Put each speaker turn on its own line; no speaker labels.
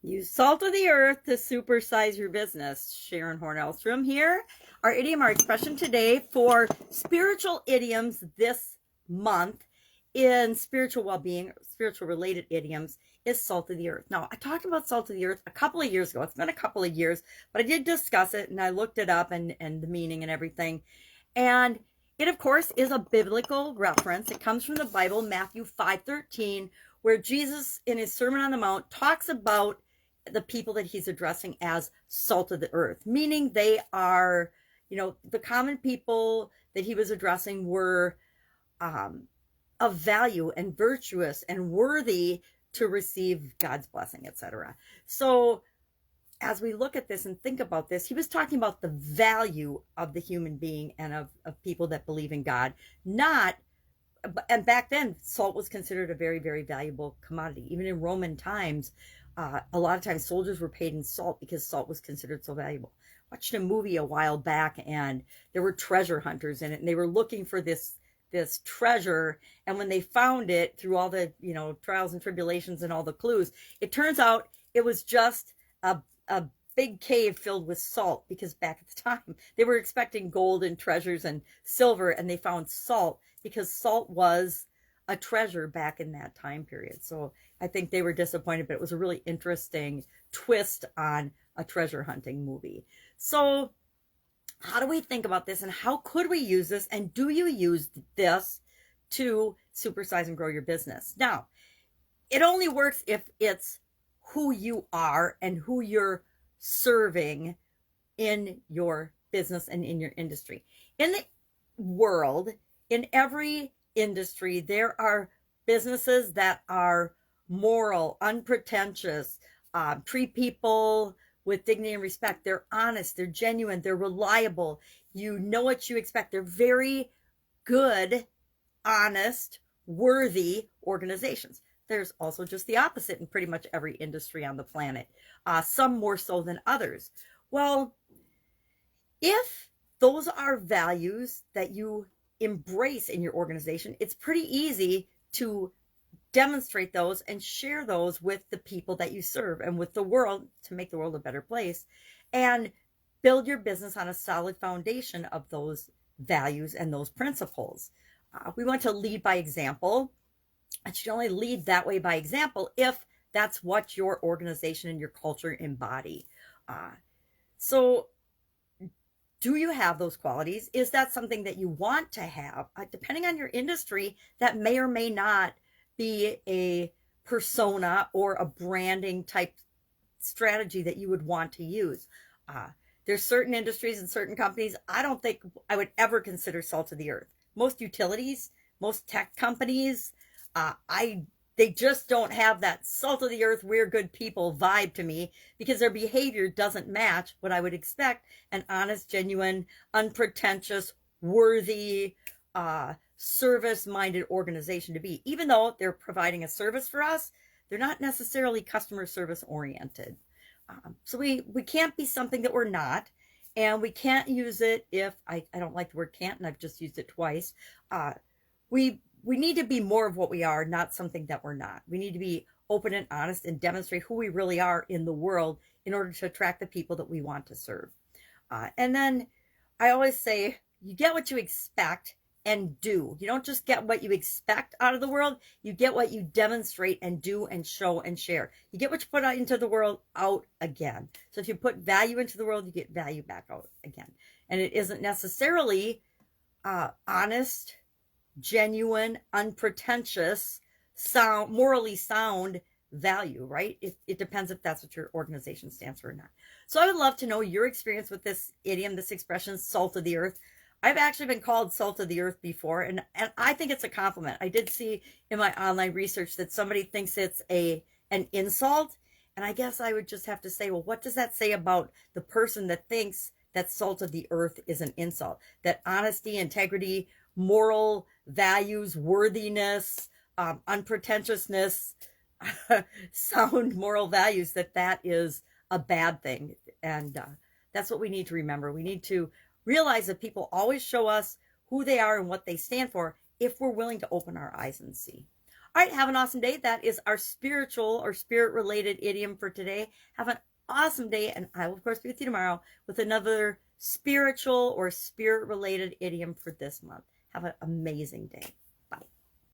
Use salt of the earth to supersize your business. Sharon Horne-Ellstrom here. Our idiom, our expression today for spiritual idioms this month in spiritual well-being, spiritual related idioms is salt of the earth. Now, I talked about salt of the earth a couple of years ago. It's been a couple of years, but I did discuss it and I looked it up and the meaning and everything. And it, of course, is a biblical reference. It comes from the Bible, Matthew 5:13, where Jesus, in his Sermon on the Mount, talks about the people that he's addressing as salt of the earth, meaning they are, the common people that he was addressing were of value and virtuous and worthy to receive God's blessing, etc. So as we look at this and think about this, he was talking about the value of the human being and of people that believe in God, not, and back then, salt was considered a very, very valuable commodity. Even in Roman times, a lot of times soldiers were paid in salt because salt was considered so valuable. I watched a movie a while back and there were treasure hunters in it and they were looking for this treasure, and when they found it through all the trials and tribulations and all the clues, it turns out it was just a big cave filled with salt, because back at the time they were expecting gold and treasures and silver, and they found salt because salt was a treasure back in that time period. So I think they were disappointed, but it was a really interesting twist on a treasure hunting movie. So how do we think about this, and how could we use this, and do you use this to supersize and grow your business? Now, it only works if it's who you are and who you're serving in your business and in your industry. In the world, in every industry, there are businesses that are moral, unpretentious, treat people with dignity and respect. They're honest, they're genuine, they're reliable. You know what you expect. They're very good, honest, worthy organizations. There's also just the opposite in pretty much every industry on the planet, some more so than others. Well, if those are values that you embrace in your organization, it's pretty easy to demonstrate those and share those with the people that you serve and with the world, to make the world a better place, and build your business on a solid foundation of those values and those principles. We want to lead by example. And should only lead that way by example if that's what your organization and your culture embody. So do you have those qualities? Is that something that you want to have? Depending on your industry, that may or may not be a persona or a branding type strategy that you would want to use. There's certain industries and certain companies I don't think I would ever consider salt of the earth. Most utilities, most tech companies, they just don't have that salt of the earth, we're good people vibe to me, because their behavior doesn't match what I would expect an honest, genuine, unpretentious, worthy, service-minded organization to be. Even though they're providing a service for us, they're not necessarily customer service oriented. So we can't be something that we're not, and we can't use it if, I don't like the word can't, and I've just used it twice. We need to be more of what we are, not something that we're not. We need to be open and honest and demonstrate who we really are in the world in order to attract the people that we want to serve. And then I always say, you get what you expect and do. You don't just get what you expect out of the world. You get what you demonstrate and do and show and share. You get what you put out into the world out again. So if you put value into the world, you get value back out again. And it isn't necessarily honest, genuine, unpretentious, morally sound value, right? It depends if that's what your organization stands for or not. So I would love to know your experience with this idiom, this expression, salt of the earth. I've actually been called salt of the earth before, and I think it's a compliment. I did see in my online research that somebody thinks it's an insult, and I guess I would just have to say, well, what does that say about the person that thinks that salt of the earth is an insult? That honesty, integrity, moral values, worthiness, unpretentiousness, sound moral values, that is a bad thing. And that's what we need to remember. We need to realize that people always show us who they are and what they stand for if we're willing to open our eyes and see. All right, have an awesome day. That is our spiritual or spirit related idiom for today. Have an awesome day, and I will, of course, be with you tomorrow with another spiritual or spirit related idiom for this month. Have an amazing day.